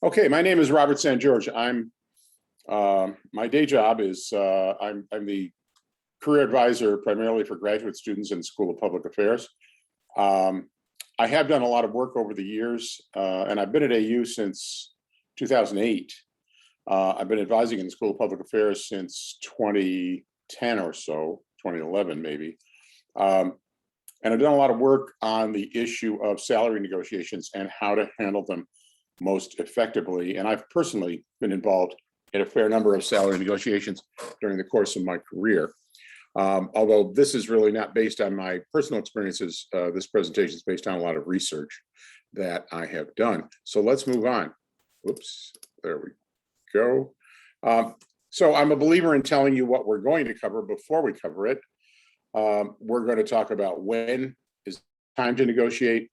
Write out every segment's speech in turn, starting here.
Okay, my name is Robert SanGeorge. My day job is I'm the career advisor primarily for graduate students in the School of Public Affairs. I have done a lot of work over the years, and I've been at AU since 2008. I've been advising in the School of Public Affairs since 2010 or so, 2011 maybe. And I've done a lot of work on the issue of salary negotiations and how to handle them most effectively. And I've personally been involved in a fair number of salary negotiations during the course of my career. Although this is really not based on my personal experiences, this presentation is based on a lot of research that I have done. So let's move on. Whoops, there we go. So I'm a believer in telling you what we're going to cover before we cover it. We're going to talk about when is time to negotiate,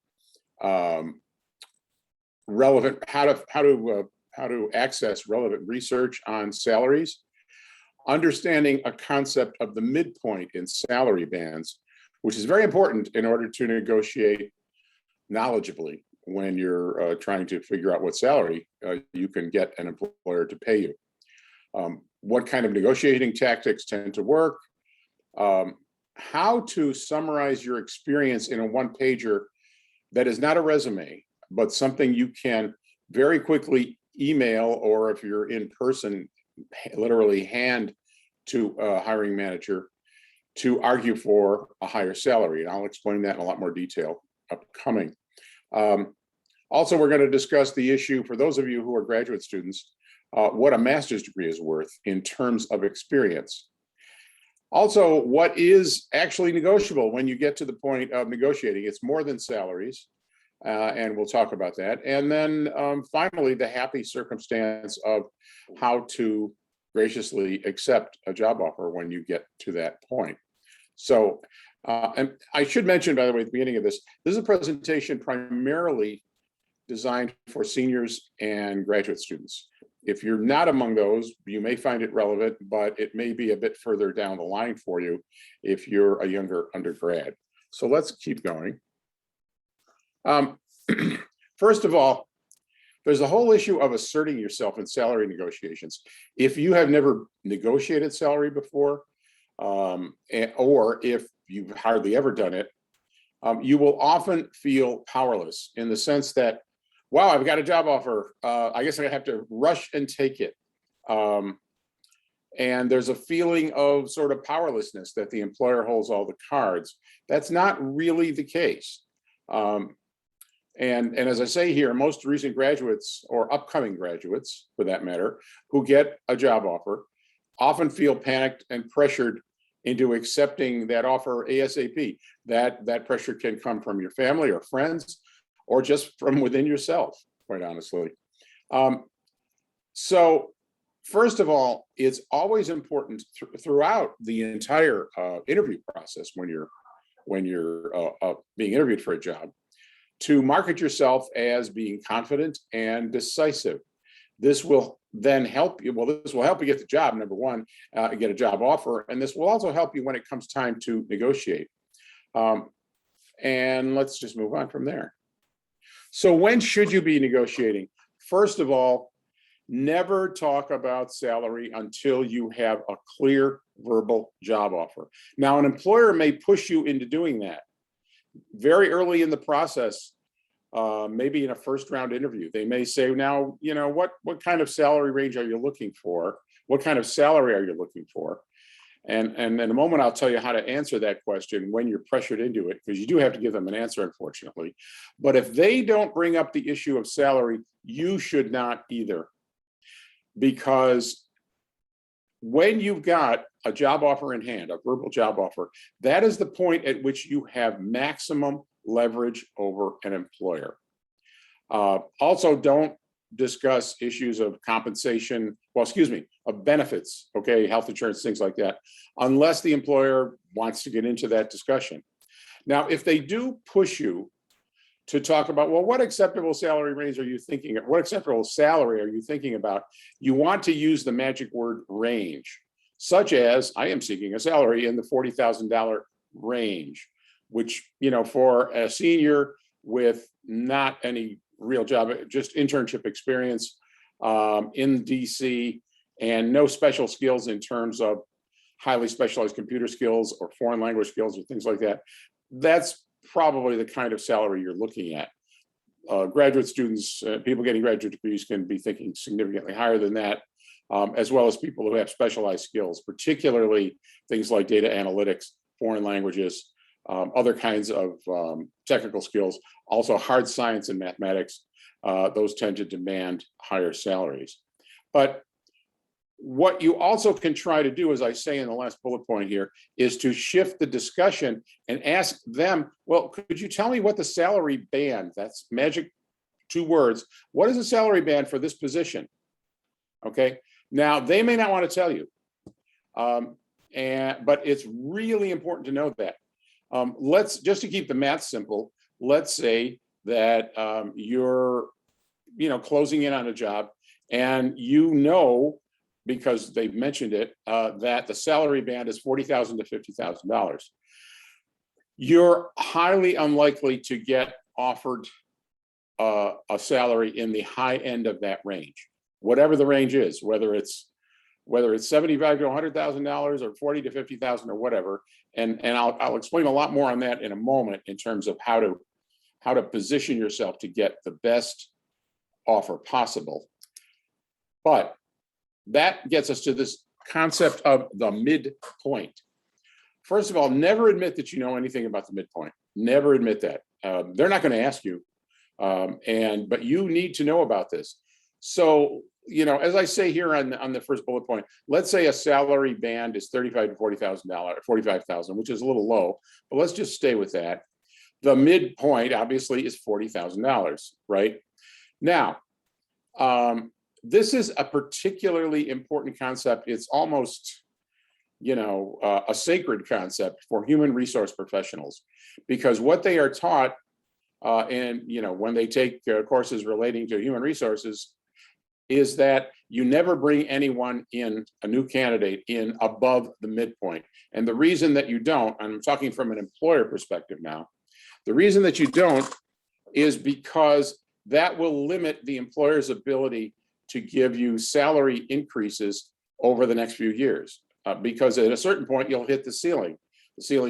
relevant, how to access relevant research on salaries, understanding a concept of the midpoint in salary bands, which is very important in order to negotiate knowledgeably when you're trying to figure out what salary you can get an employer to pay you. What kind of negotiating tactics tend to work, how to summarize your experience in a one-pager that is not a resume, but something you can very quickly email, or if you're in person, literally hand to a hiring manager to argue for a higher salary. And I'll explain that in a lot more detail upcoming. Also, we're going to discuss the issue, for those of you who are graduate students, what a master's degree is worth in terms of experience. Also, what is actually negotiable when you get to the point of negotiating? It's more than salaries, and we'll talk about that. And then finally, the happy circumstance of how to graciously accept a job offer when you get to that point. So, and I should mention, by the way, at the beginning of this is a presentation primarily designed for seniors and graduate students. If you're not among those, you may find it relevant, but it may be a bit further down the line for you if you're a younger undergrad. So let's keep going. First of all, there's the whole issue of asserting yourself in salary negotiations. If you have never negotiated salary before, or if you've hardly ever done it, you will often feel powerless in the sense that, wow, I've got a job offer. I guess I have to rush and take it. And there's a feeling of sort of powerlessness that the employer holds all the cards. That's not really the case. And as I say here, most recent graduates, or upcoming graduates for that matter, who get a job offer often feel panicked and pressured into accepting that offer ASAP. That pressure can come from your family or friends, or just from within yourself, quite honestly. So first of all, it's always important throughout the entire interview process when you're being interviewed for a job, to market yourself as being confident and decisive. This will then help you. Well, this will help you get the job, number one, get a job offer, and this will also help you when it comes time to negotiate. And let's just move on from there. So when should you be negotiating? First of all, never talk about salary until you have a clear verbal job offer. Now, an employer may push you into doing that very early in the process, maybe in a first round interview. They may say, now, you know, what kind of salary range are you looking for? What kind of salary are you looking for? And in a moment, I'll tell you how to answer that question when you're pressured into it, because you do have to give them an answer, unfortunately. But if they don't bring up the issue of salary, you should not either. Because when you've got a job offer in hand, a verbal job offer, that is the point at which you have maximum leverage over an employer. Also, don't discuss issues of compensation, of benefits, okay, health insurance, things like that, unless the employer wants to get into that discussion. Now, if they do push you to talk about, well, what acceptable salary range are you thinking of? What acceptable salary are you thinking about? You want to use the magic word range, such as, I am seeking a salary in the $40,000 range, which, you know, for a senior with not any real job, just internship experience, in DC, and no special skills in terms of highly specialized computer skills or foreign language skills or things like that, that's probably the kind of salary you're looking at. Graduate students, people getting graduate degrees can be thinking significantly higher than that, as well as people who have specialized skills, particularly things like data analytics, foreign languages, other kinds of technical skills, also hard science and mathematics. Those tend to demand higher salaries. But what you also can try to do, as I say in the last bullet point here, is to shift the discussion and ask them, well, could you tell me what the salary band, that's magic 2 words, what is the salary band for this position? Okay, now they may not want to tell you, but it's really important to know that. Let's, just to keep the math simple, let's say that you're, closing in on a job, and because they've mentioned it, that the salary band is $40,000 to $50,000. You're highly unlikely to get offered a salary in the high end of that range, whatever the range is, whether it's $75,000 to $100,000 or $40,000 to $50,000 or whatever. And I'll explain a lot more on that in a moment in terms of how to position yourself to get the best offer possible. But that gets us to this concept of the midpoint. First of all, never admit that you know anything about the midpoint. Never admit that. They're not going to ask you, but you need to know about this. So, as I say here on the first bullet point, let's say a salary band is $35,000 to $40,000, $45,000, which is a little low, but let's just stay with that. The midpoint, obviously, is $40,000, right? Now, this is a particularly important concept. It's almost, a sacred concept for human resource professionals, because what they are taught, when they take courses relating to human resources, is that you never bring anyone in, a new candidate in, above the midpoint. And the reason that you don't, I'm talking from an employer perspective now, the reason that you don't is because that will limit the employer's ability to give you salary increases over the next few years, because at a certain point you'll hit the ceiling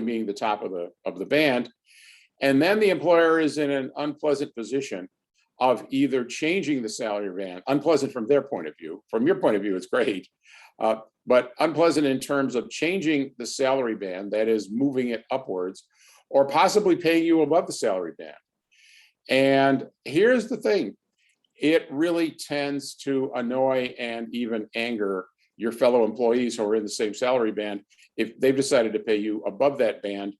being the top of the band, and then the employer is in an unpleasant position of either changing the salary band, unpleasant from their point of view. From your point of view, it's great, but unpleasant in terms of changing the salary band, that is moving it upwards, or possibly paying you above the salary band. And here's the thing, it really tends to annoy and even anger your fellow employees who are in the same salary band if they've decided to pay you above that band,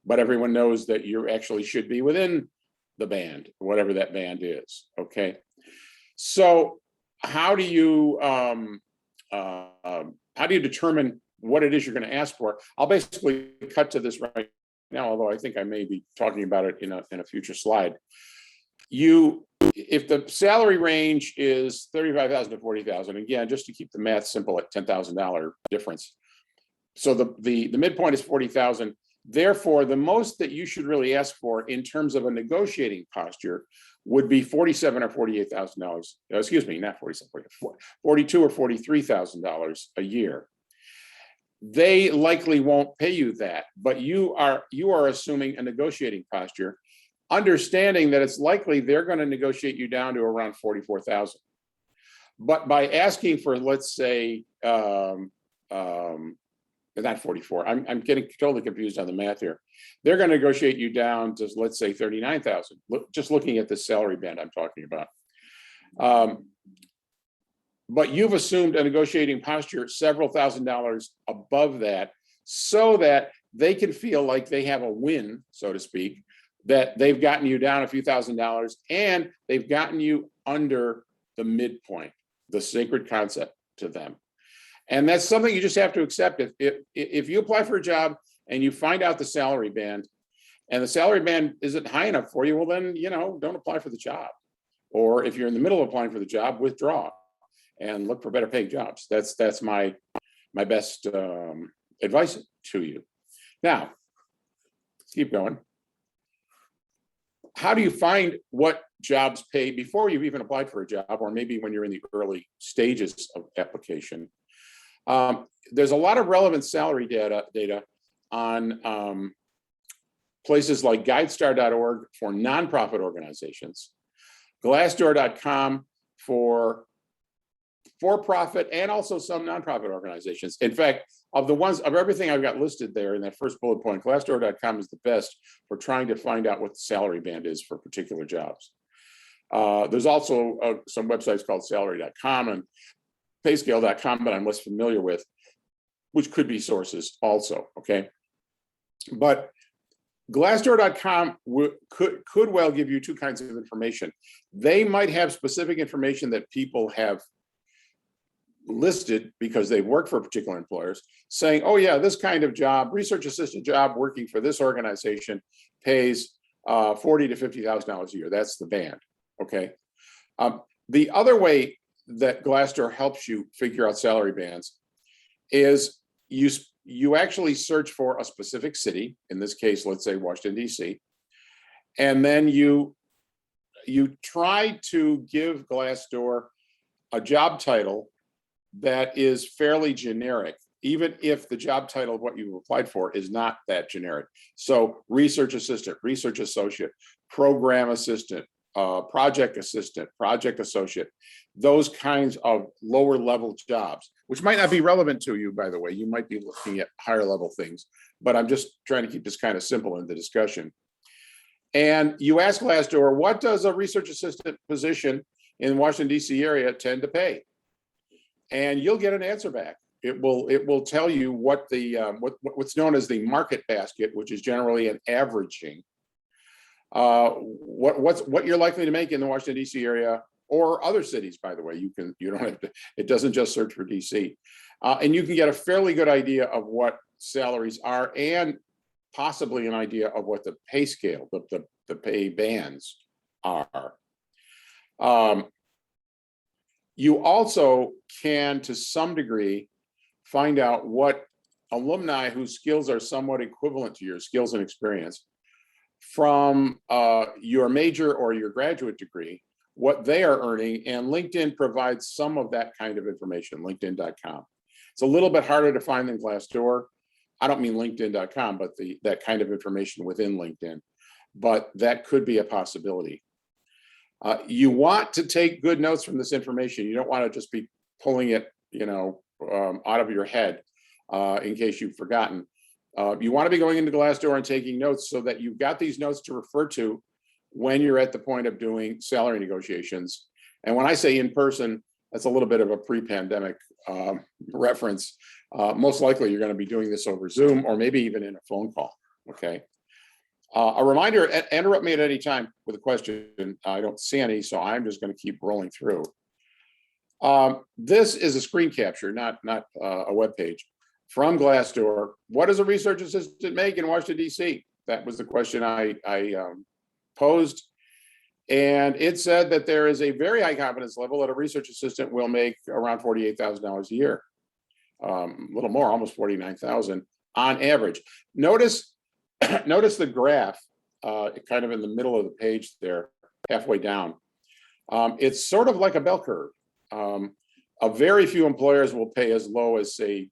but everyone knows that you actually should be within the band, whatever that band is. Okay, so how do you determine what it is you're going to ask for? I'll basically cut to this right now, although I think I may be talking about it in a future slide. If the salary range is $35,000 to $40,000, again, just to keep the math simple at $10,000 difference. So the midpoint is $40,000. Therefore, the most that you should really ask for in terms of a negotiating posture would be $47,000 or $48,000. Excuse me, not $47,000, $42,000 or $43,000 a year. They likely won't pay you that, but you are assuming a negotiating posture, understanding that it's likely they're going to negotiate you down to around $44,000. But by asking for, let's say, not 44, I'm getting totally confused on the math here. They're going to negotiate you down to, let's say, 39,000, just looking at the salary band I'm talking about. But you've assumed a negotiating posture several $1,000s above that, so that they can feel like they have a win, so to speak, that they've gotten you down a few $1,000s and they've gotten you under the midpoint, the sacred concept to them. And that's something you just have to accept. If you apply for a job and you find out the salary band and the salary band isn't high enough for you, well then, don't apply for the job. Or if you're in the middle of applying for the job, withdraw and look for better paying jobs. That's my best advice to you. Now, let's keep going. how do you find what jobs pay before you've even applied for a job, or maybe when you're in the early stages of application? There's a lot of relevant salary data on places like GuideStar.org for nonprofit organizations, Glassdoor.com for for-profit and also some nonprofit organizations. In fact, of everything I've got listed there in that first bullet point, Glassdoor.com is the best for trying to find out what the salary band is for particular jobs. There's also some websites called salary.com and payscale.com that I'm less familiar with, which could be sources also, okay? But Glassdoor.com could well give you two kinds of information. They might have specific information that people have listed because they've worked for particular employers, saying, oh yeah, this kind of job, research assistant job working for this organization pays $40,000 to $50,000 a year. That's the band, okay? The other way that Glassdoor helps you figure out salary bands is you actually search for a specific city, in this case, let's say Washington, D.C., and then you try to give Glassdoor a job title that is fairly generic, even if the job title of what you applied for is not that generic. So research assistant, research associate, program assistant, project assistant, project associate, those kinds of lower level jobs, which might not be relevant to you, by the way. You might be looking at higher level things, but I'm just trying to keep this kind of simple in the discussion. And you ask Glassdoor, what does a research assistant position in the Washington, D.C. area tend to pay? And you'll get an answer back. It will tell you what the what's known as the market basket, which is generally an averaging. What you're likely to make in the Washington, D.C. area or other cities, by the way. You don't have to, it doesn't just search for D.C. And you can get a fairly good idea of what salaries are and possibly an idea of what the pay scale, the pay bands are. You also can, to some degree, find out what alumni whose skills are somewhat equivalent to your skills and experience from your major or your graduate degree, what they are earning, and LinkedIn provides some of that kind of information, linkedin.com. It's a little bit harder to find than Glassdoor. I don't mean linkedin.com, but that kind of information within LinkedIn, but that could be a possibility. You want to take good notes from this information. You don't want to just be pulling it, out of your head in case you've forgotten. You want to be going into Glassdoor and taking notes so that you've got these notes to refer to when you're at the point of doing salary negotiations. And when I say in person, that's a little bit of a pre-pandemic reference. Most likely you're going to be doing this over Zoom or maybe even in a phone call, okay? A reminder, interrupt me at any time with a question. I don't see any, so I'm just going to keep rolling through. This is a screen capture, not a web page from Glassdoor. What does a research assistant make in Washington, D.C.? That was the question I posed. And it said that there is a very high confidence level that a research assistant will make around $48,000 a year. A little more, almost $49,000 on average. Notice the graph kind of in the middle of the page there, halfway down. It's sort of like a bell curve. A very few employers will pay as low as, say,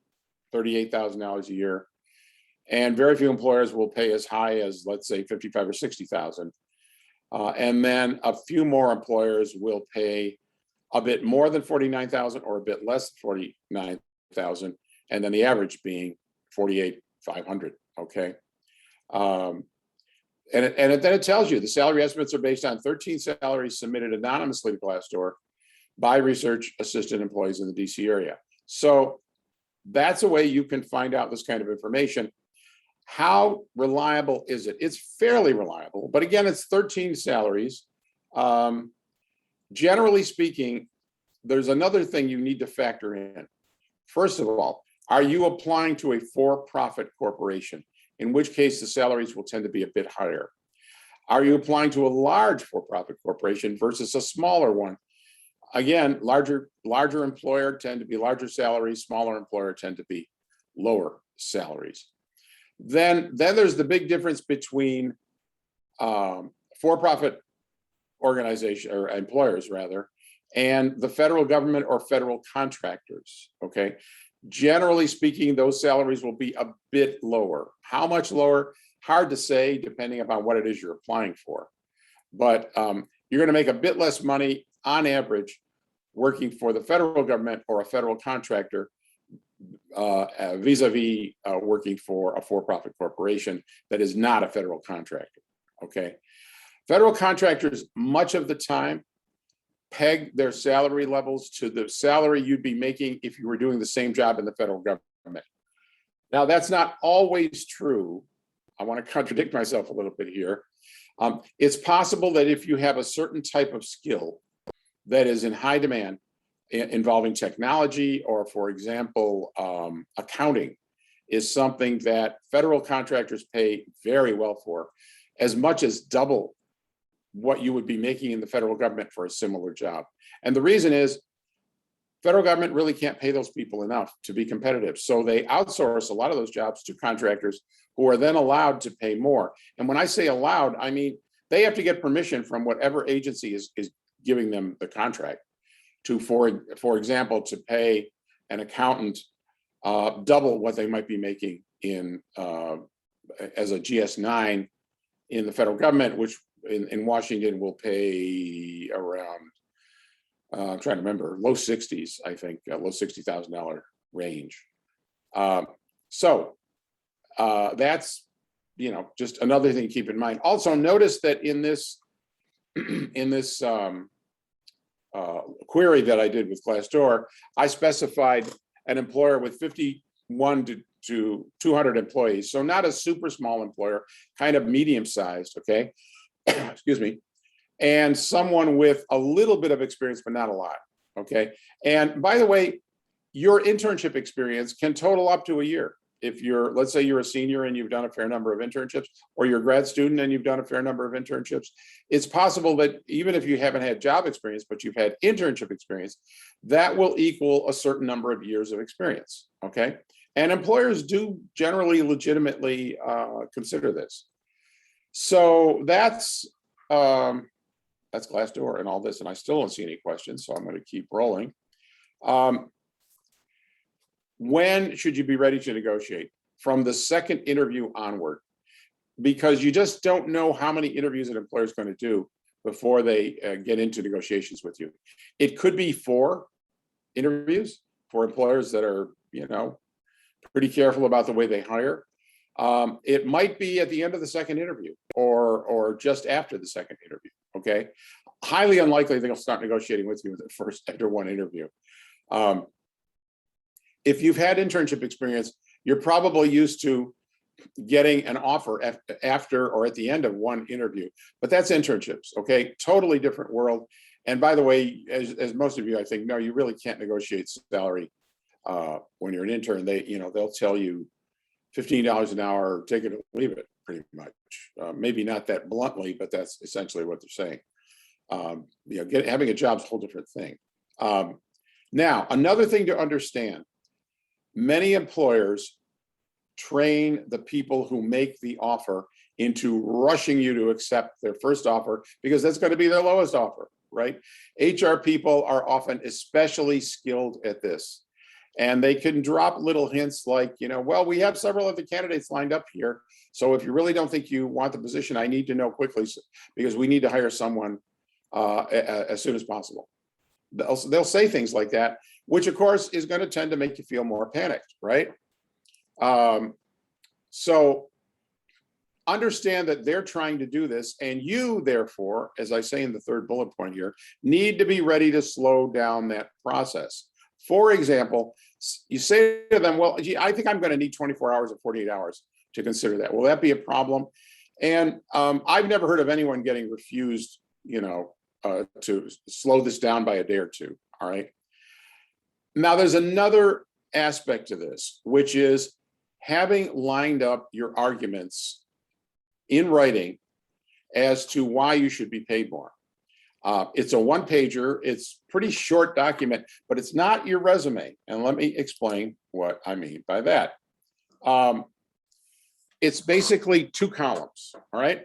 $38,000 a year, and very few employers will pay as high as, let's say, $55,000 or $60,000. And then a few more employers will pay a bit more than $49,000 or a bit less than $49,000, and then the average being $48,500. Okay. And then it tells you the salary estimates are based on 13 salaries submitted anonymously to Glassdoor by research assistant employees in the DC area. So that's a way you can find out this kind of information. How reliable is it? It's fairly reliable, but again, it's 13 salaries. Generally speaking, there's another thing you need to factor in. First of all, are you applying to a for-profit corporation? In which case the salaries will tend to be a bit higher. Are you applying to a large for-profit corporation versus a smaller one? Again, larger employer tend to be larger salaries, smaller employer tend to be lower salaries. Then there's the big difference between for-profit organization or employers rather, and the federal government or federal contractors, okay? Generally speaking, those salaries will be a bit lower. How much lower? Hard to say, depending upon what it is you're applying for. But you're gonna make a bit less money on average working for the federal government or a federal contractor vis-a-vis working for a for-profit corporation that is not a federal contractor, okay? Federal contractors, much of the time, peg their salary levels to the salary you'd be making if you were doing the same job in the federal government. Now, that's not always true. I want to contradict myself a little bit here. It's possible that if you have a certain type of skill that is in high demand involving technology, or for example, accounting is something that federal contractors pay very well for, as much as double what you would be making in the federal government for a similar job. And the reason is federal government really can't pay those people enough to be competitive. So they outsource a lot of those jobs to contractors who are then allowed to pay more. And when I say allowed, I mean, they have to get permission from whatever agency is giving them the contract to, for example, to pay an accountant double what they might be making in as a GS-9 in the federal government, which in Washington will pay around, I'm trying to remember, low 60s, I think, low $60,000 range. So that's, you know, just another thing to keep in mind. Also notice that in this query that I did with Glassdoor, I specified an employer with 51 to 200 employees. So not a super small employer, kind of medium-sized, okay? Excuse me. And someone with a little bit of experience, but not a lot, okay? And by the way, your internship experience can total up to a year. If you're, let's say you're a senior and you've done a fair number of internships, or you're a grad student and you've done a fair number of internships, it's possible that even if you haven't had job experience, but you've had internship experience, that will equal a certain number of years of experience, okay? And employers do generally legitimately consider this. So that's Glassdoor and all this, and I still don't see any questions, so I'm going to keep rolling. When should you be ready to negotiate? From the second interview onward, because you just don't know how many interviews an employer is going to do before they get into negotiations with you. It could be 4 interviews for employers that are, you know, pretty careful about the way they hire. It might be at the end of the second interview or just after the second interview, okay? Highly unlikely they'll start negotiating with you after one interview. If you've had internship experience, you're probably used to getting an offer after or at the end of one interview, but that's internships, okay? Totally different world. And by the way, as most of you, I think, know, you really can't negotiate salary when you're an intern. They'll tell you $15 an hour, take it or leave it, pretty much. Maybe not that bluntly, but that's essentially what they're saying. Having a job is a whole different thing. Now, another thing to understand, many employers train the people who make the offer into rushing you to accept their first offer because that's going to be their lowest offer, right? HR people are often especially skilled at this. And they can drop little hints like, well, we have several of the candidates lined up here. So if you really don't think you want the position, I need to know quickly because we need to hire someone as soon as possible. They'll say things like that, which of course is going to tend to make you feel more panicked, right? So understand that they're trying to do this, and you, therefore, as I say in the third bullet point here, need to be ready to slow down that process. For example, you say to them, well, gee, I think I'm going to need 24 hours or 48 hours to consider that. Will that be a problem? And I've never heard of anyone getting refused, to slow this down by a day or two, all right? Now, there's another aspect to this, which is having lined up your arguments in writing as to why you should be paid more. It's a one-pager, it's a pretty short document, but it's not your resume. And let me explain what I mean by that. It's basically 2 columns, all right?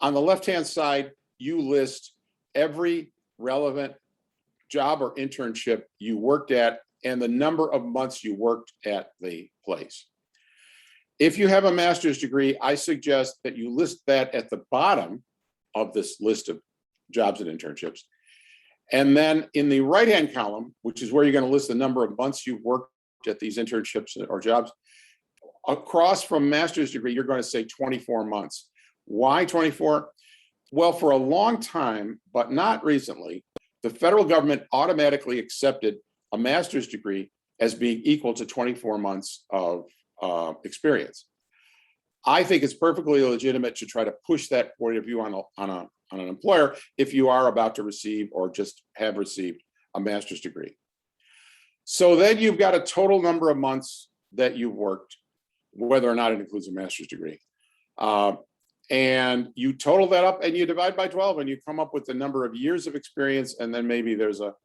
On the left-hand side, you list every relevant job or internship you worked at and the number of months you worked at the place. If you have a master's degree, I suggest that you list that at the bottom of this list of jobs and internships. And then in the right-hand column, which is where you're going to list the number of months you've worked at these internships or jobs, across from master's degree, you're going to say 24 months. Why 24? Well, for a long time, but not recently, the federal government automatically accepted a master's degree as being equal to 24 months of experience. I think it's perfectly legitimate to try to push that point of view on an employer if you are about to receive or just have received a master's degree. So then you've got a total number of months that you've worked, whether or not it includes a master's degree. And you total that up and you divide by 12 and you come up with the number of years of experience, and then maybe there's a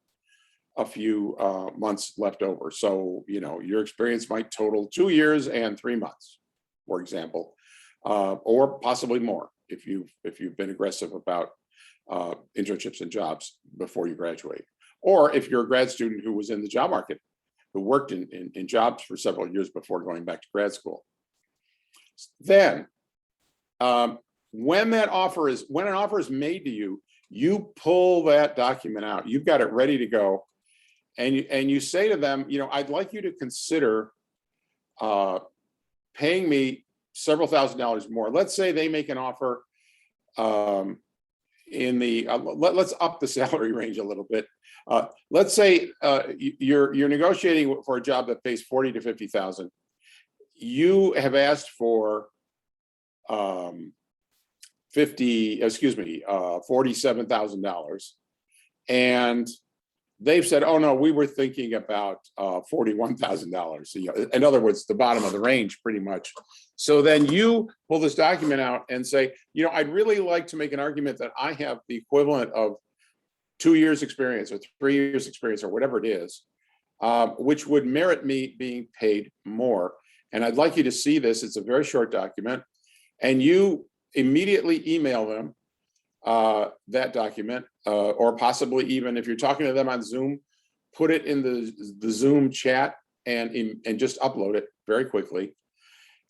few months left over. So, you know, your experience might total 2 years and 3 months, for example, or possibly more if you've been aggressive about internships and jobs before you graduate. Or if you're a grad student who was in the job market, who worked in jobs for several years before going back to grad school. Then, when an offer is made to you, you pull that document out. You've got it ready to go, and you say to them, you know, I'd like you to consider paying me several $1,000s more. Let's say they make an offer in the let's up the salary range a little bit. Let's say you're negotiating for a job that pays $40,000 to $50,000. You have asked for $47,000, and they've said, oh no, we were thinking about $41,000. So, you know, in other words, the bottom of the range pretty much. So then you pull this document out and say, you know, I'd really like to make an argument that I have the equivalent of 2 years experience or 3 years experience or whatever it is, which would merit me being paid more. And I'd like you to see this. It's a very short document. And you immediately email them that document, or possibly even if you're talking to them on Zoom, put it in the Zoom chat and just upload it very quickly,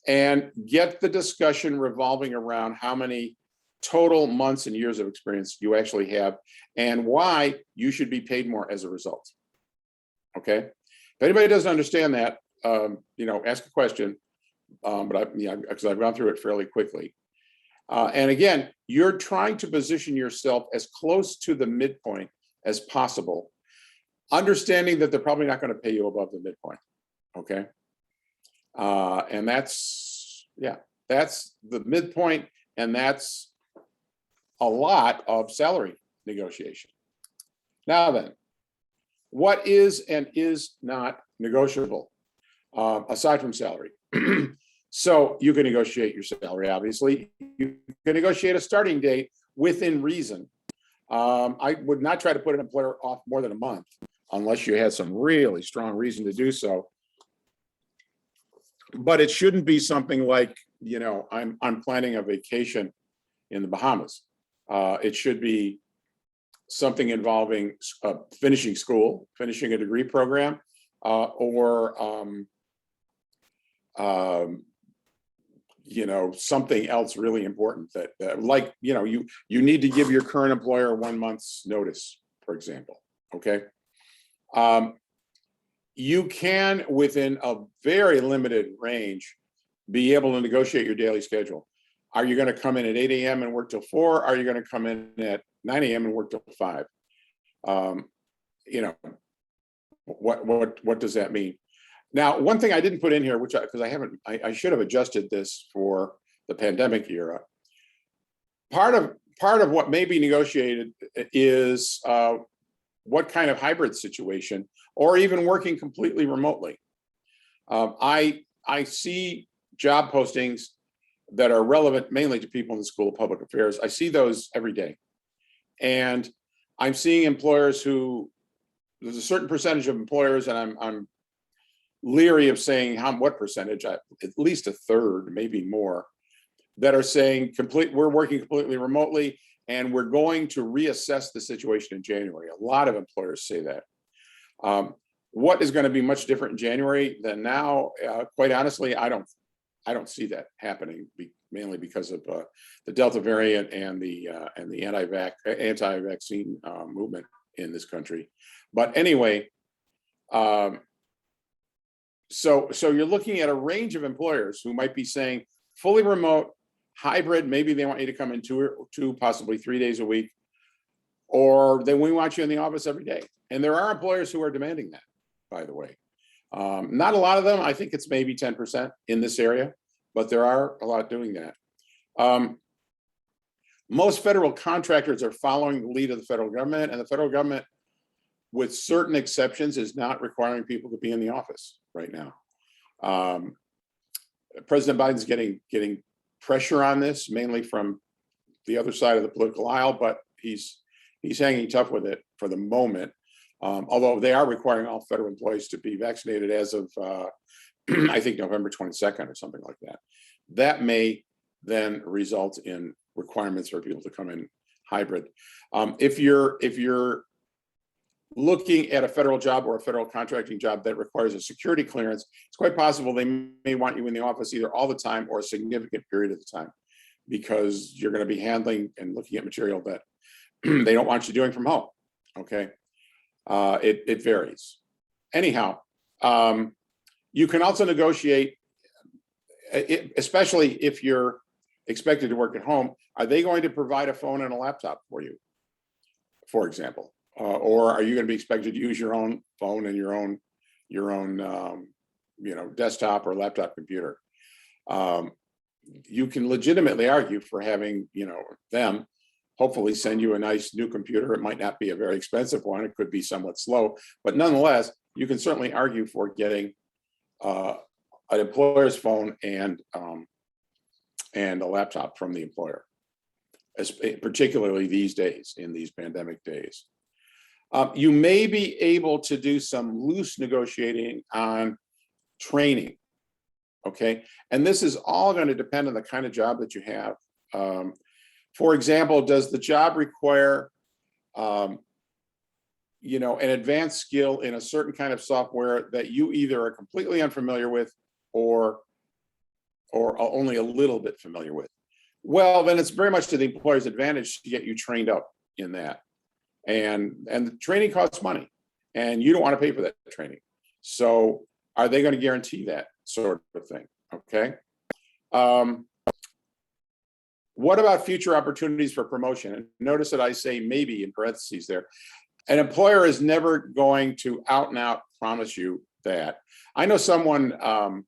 and get the discussion revolving around how many total months and years of experience you actually have and why you should be paid more as a result. Okay, if anybody doesn't understand that, you know, ask a question, but because I've gone through it fairly quickly. And again, you're trying to position yourself as close to the midpoint as possible, understanding that they're probably not going to pay you above the midpoint. Okay. And that's the midpoint, and that's a lot of salary negotiation. Now then, what is and is not negotiable aside from salary? So you can negotiate your salary, obviously. You can negotiate a starting date within reason. I would not try to put an employer off more than a month unless you had some really strong reason to do so. But it shouldn't be something like, you know, I'm planning a vacation in the Bahamas. It should be something involving finishing school, finishing a degree program, or you know, something else really important that like, you know, you need to give your current employer 1 month's notice, for example. Okay. You can, within a very limited range, be able to negotiate your daily schedule. Are you going to come in at 8 a.m. and work till 4? Are you going to come in at 9 a.m. and work till 5? You know, what does that mean? Now, one thing I didn't put in here, which I should have adjusted this for the pandemic era. Part of what may be negotiated is what kind of hybrid situation, or even working completely remotely. I see job postings that are relevant mainly to people in the School of Public Affairs. I see those every day, and I'm seeing employers who, there's a certain percentage of employers, and I'm leery of saying what percentage, at least a third, maybe more, that are saying we're working completely remotely and we're going to reassess the situation in January. A lot of employers say that. What is going to be much different in January than now? Quite honestly, I don't see that happening, mainly because of the Delta variant and the anti-vaccine movement in this country. But anyway, so you're looking at a range of employers who might be saying fully remote, hybrid. Maybe they want you to come in two, possibly 3 days a week, or we want you in the office every day. And there are employers who are demanding that, by the way. Not a lot of them. I think it's maybe 10% in this area, but there are a lot doing that. Most federal contractors are following the lead of the federal government, and the federal government, with certain exceptions, is not requiring people to be in the office right now. President Biden's getting pressure on this, mainly from the other side of the political aisle, but he's hanging tough with it for the moment. Although they are requiring all federal employees to be vaccinated as of, I think, November 22nd or something like that. That may then result in requirements for people to come in hybrid. If you're looking at a federal job or a federal contracting job that requires a security clearance, it's quite possible they may want you in the office either all the time or a significant period of the time, because you're going to be handling and looking at material that they don't want you doing from home. Okay. It varies. Anyhow, you can also negotiate, especially if you're expected to work at home. Are they going to provide a phone and a laptop for you, for example? Or are you going to be expected to use your own phone and your own desktop or laptop computer? You can legitimately argue for having them hopefully send you a nice new computer. It might not be a very expensive one. It could be somewhat slow, but nonetheless, you can certainly argue for getting an employer's phone and a laptop from the employer, particularly these days, in these pandemic days. You may be able to do some loose negotiating on training, okay? And this is all going to depend on the kind of job that you have. For example, does the job require, an advanced skill in a certain kind of software that you either are completely unfamiliar with or only a little bit familiar with? Well, then it's very much to the employer's advantage to get you trained up in that. And the training costs money, and you don't want to pay for that training. So are they going to guarantee that sort of thing? Okay. What about future opportunities for promotion? And notice that I say maybe in parentheses there. An employer is never going to out and out promise you that. I know someone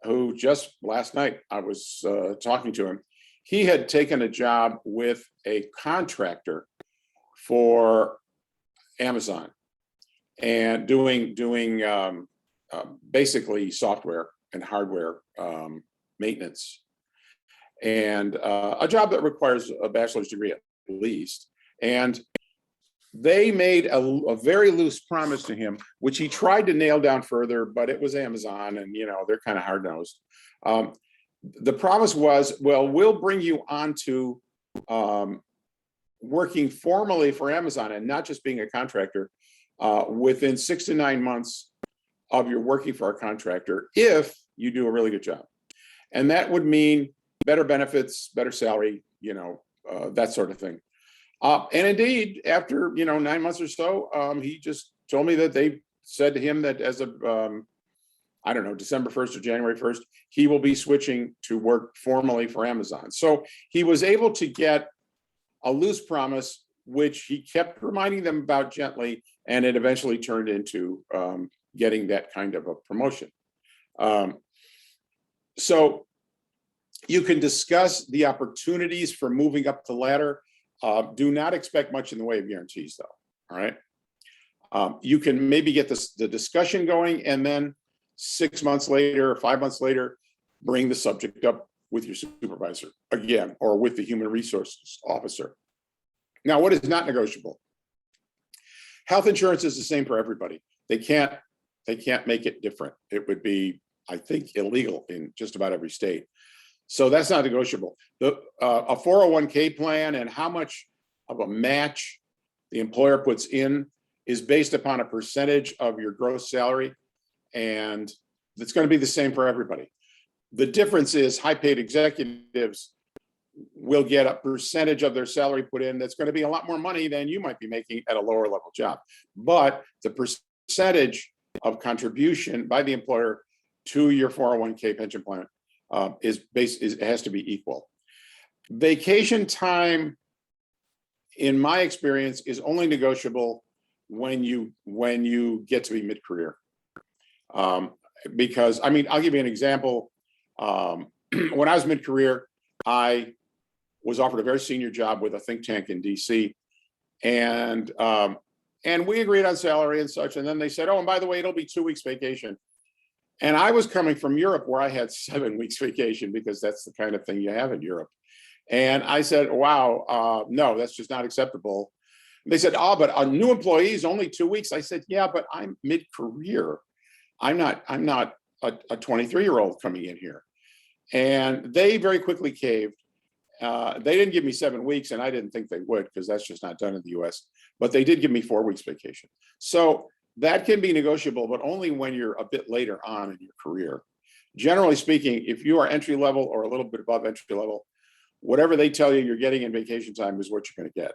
who just last night I was talking to him. He had taken a job with a contractor for Amazon and doing basically software and hardware maintenance, and a job that requires a bachelor's degree at least. And they made a very loose promise to him, which he tried to nail down further, but it was Amazon, and they're kind of hard-nosed. The promise was, well, we'll bring you onto working formally for Amazon and not just being a contractor within 6 to 9 months of your working for our contractor if you do a really good job. And that would mean better benefits, better salary, that sort of thing. And indeed, after 9 months or so, he just told me that they said to him that as of I don't know, December 1st or January 1st, he will be switching to work formally for Amazon. So he was able to get a loose promise, which he kept reminding them about gently, and it eventually turned into getting that kind of a promotion. So you can discuss the opportunities for moving up the ladder. Do not expect much in the way of guarantees, though. All right. You can maybe get the discussion going, and then 6 months later or 5 months later, bring the subject up with your supervisor again, or with the human resources officer. Now, what is not negotiable? Health insurance is the same for everybody. They can't make it different. It would be, I think, illegal in just about every state. So that's not negotiable. A 401k plan and how much of a match the employer puts in is based upon a percentage of your gross salary, and it's going to be the same for everybody. The difference is high-paid executives will get a percentage of their salary put in that's going to be a lot more money than you might be making at a lower level job. But the percentage of contribution by the employer to your 401k pension plan it has to be equal. Vacation time, in my experience, is only negotiable when you get to be mid-career. Because, I mean, I'll give you an example. When I was mid-career, I was offered a very senior job with a think tank in DC, and we agreed on salary and such. And then they said, "Oh, and by the way, it'll be 2 weeks vacation." And I was coming from Europe where I had 7 weeks vacation because that's the kind of thing you have in Europe. And I said, "Wow, no, that's just not acceptable." And they said, "Oh, but a new employee is only 2 weeks." I said, "Yeah, but I'm mid-career. I'm not a 23-year-old coming in here." And they very quickly caved. They didn't give me 7 weeks, and I didn't think they would because that's just not done in the US. But they did give me 4 weeks vacation. So that can be negotiable, but only when you're a bit later on in your career. Generally speaking, if you are entry level or a little bit above entry level, whatever they tell you you're getting in vacation time is what you're going to get.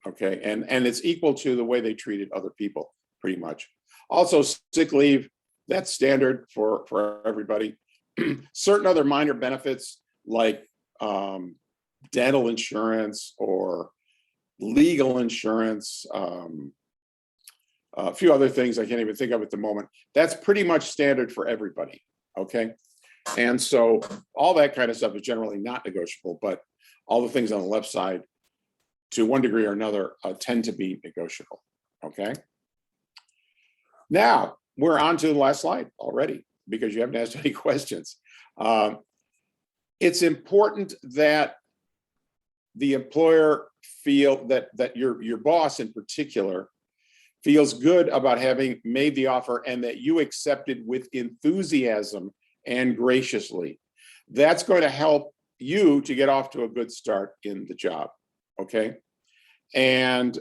Okay. And it's equal to the way they treated other people, pretty much. Also, sick leave, that's standard for everybody. Certain other minor benefits like dental insurance or legal insurance, a few other things I can't even think of at the moment. That's pretty much standard for everybody, okay? And so all that kind of stuff is generally not negotiable, but all the things on the left side, to one degree or another, tend to be negotiable, okay? Now, we're on to the last slide already because you haven't asked any questions. It's important that the employer feel that your boss in particular feels good about having made the offer and that you accepted with enthusiasm and graciously. That's going to help you to get off to a good start in the job, okay? And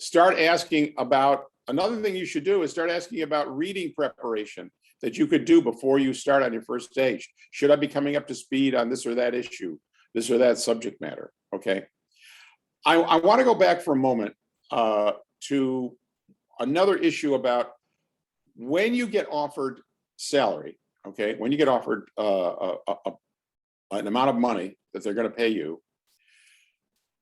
start asking about, another thing you should do is start asking about reading preparation that you could do before you start on your first stage. Should I be coming up to speed on this or that issue, this or that subject matter, okay? I want to go back for a moment to another issue about when you get offered salary, okay? When you get offered an amount of money that they're going to pay you,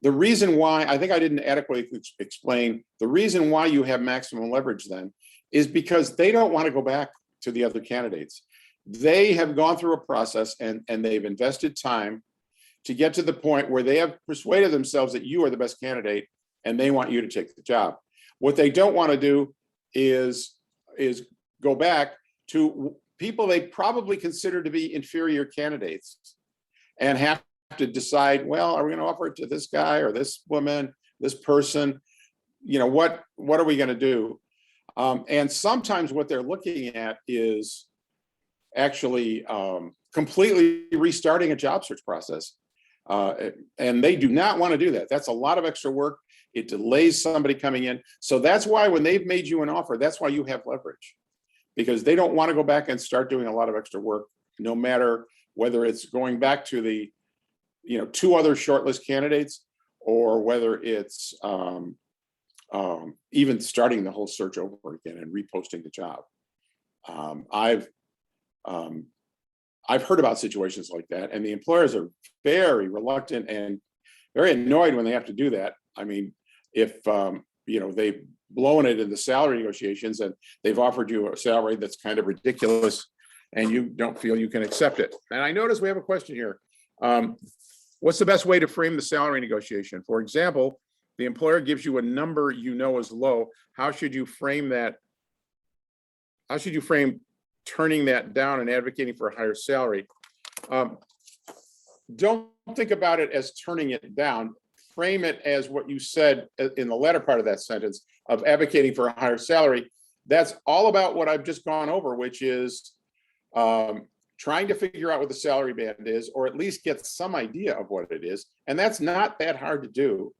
the reason why, I think I didn't adequately explain, the reason why you have maximum leverage then is because they don't want to go back to the other candidates. They have gone through a process and they've invested time to get to the point where they have persuaded themselves that you are the best candidate and they want you to take the job. What they don't want to do is go back to people they probably consider to be inferior candidates and have to decide, well, are we going to offer it to this guy or this woman, this person? You know, what are we going to do? And sometimes what they're looking at is actually completely restarting a job search process. And they do not want to do that. That's a lot of extra work. It delays somebody coming in. So that's why when they've made you an offer, that's why you have leverage, because they don't want to go back and start doing a lot of extra work, no matter whether it's going back to the 2 other shortlist candidates or whether it's even starting the whole search over again and reposting the job. I've heard about situations like that, and the employers are very reluctant and very annoyed when they have to do that. I mean, if they've blown it in the salary negotiations and they've offered you a salary that's kind of ridiculous and you don't feel you can accept it. And I notice we have a question here. What's the best way to frame the salary negotiation? For example, the employer gives you a number you know is low. How should you frame that? How should you frame turning that down and advocating for a higher salary? Don't think about it as turning it down. Frame it as what you said in the latter part of that sentence of advocating for a higher salary. That's all about what I've just gone over, which is trying to figure out what the salary band is, or at least get some idea of what it is. And that's not that hard to do.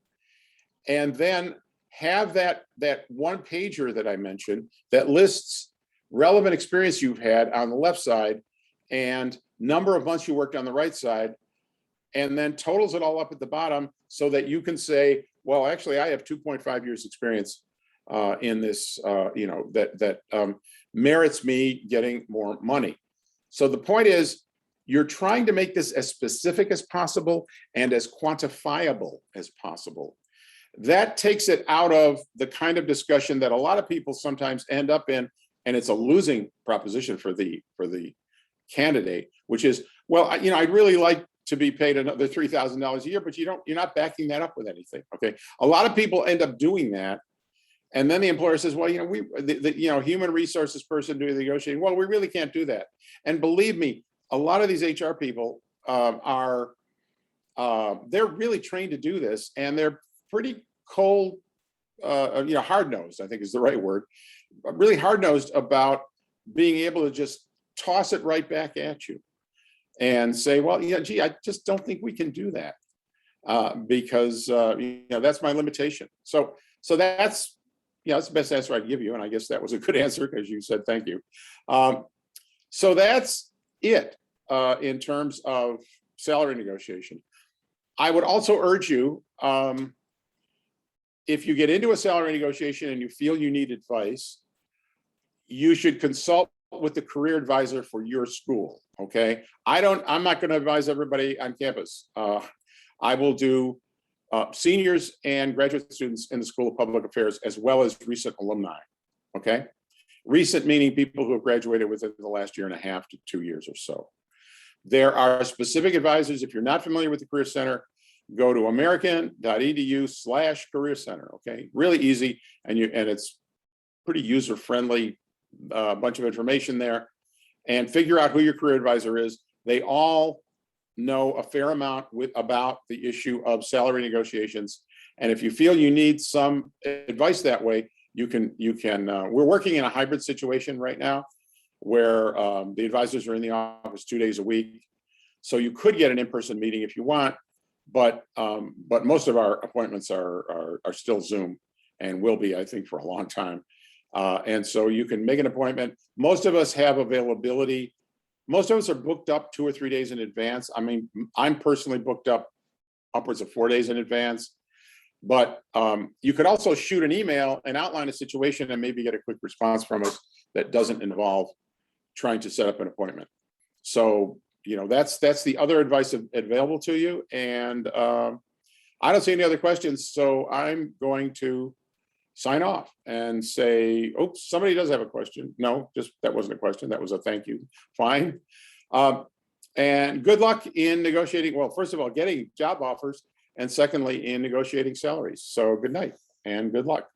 And then have that one pager that I mentioned that lists relevant experience you've had on the left side and number of months you worked on the right side, and then totals it all up at the bottom so that you can say, well, actually, I have 2.5 years experience in this, that merits me getting more money. So the point is, you're trying to make this as specific as possible and as quantifiable as possible. That takes it out of the kind of discussion that a lot of people sometimes end up in, and it's a losing proposition for the candidate, which is, well, I'd really like to be paid another $3,000 a year, but you're not backing that up with anything. Okay, a lot of people end up doing that, and then the employer says, well, human resources person doing the negotiating. Well, we really can't do that. And believe me, a lot of these HR people they're really trained to do this, and they're pretty cold, hard-nosed, I think is the right word, really hard-nosed about being able to just toss it right back at you and say, well, gee, I just don't think we can do that because that's my limitation. So that's that's the best answer I'd give you, and I guess that was a good answer because you said thank you. So that's it in terms of salary negotiation. I would also urge you, if you get into a salary negotiation and you feel you need advice, you should consult with the career advisor for your school. Okay, I'm not going to advise everybody on campus. I will do seniors and graduate students in the School of Public Affairs, as well as recent alumni. Okay, recent meaning people who have graduated within the last year and a half to 2 years or so. There are specific advisors. If you're not familiar with the Career Center, go to american.edu/career center. Okay, really easy, and it's pretty user friendly. Bunch of information there, and figure out who your career advisor is. They all know a fair amount about the issue of salary negotiations, and if you feel you need some advice that way, you can. We're working in a hybrid situation right now, where the advisors are in the office 2 days a week, so you could get an in-person meeting if you want, but most of our appointments are still Zoom, and will be, I think, for a long time. And so you can make an appointment. Most of us have availability. Most of us are booked up 2 or 3 days in advance. I mean, I'm personally booked up upwards of 4 days in advance. But you could also shoot an email and outline a situation and maybe get a quick response from us that doesn't involve trying to set up an appointment. So, that's the other advice available to you. And I don't see any other questions. So I'm going to sign off and say, oops, somebody does have a question. No, that wasn't a question. That was a thank you. Fine. And good luck in negotiating. Well, first of all, getting job offers, and secondly, in negotiating salaries. So good night and good luck.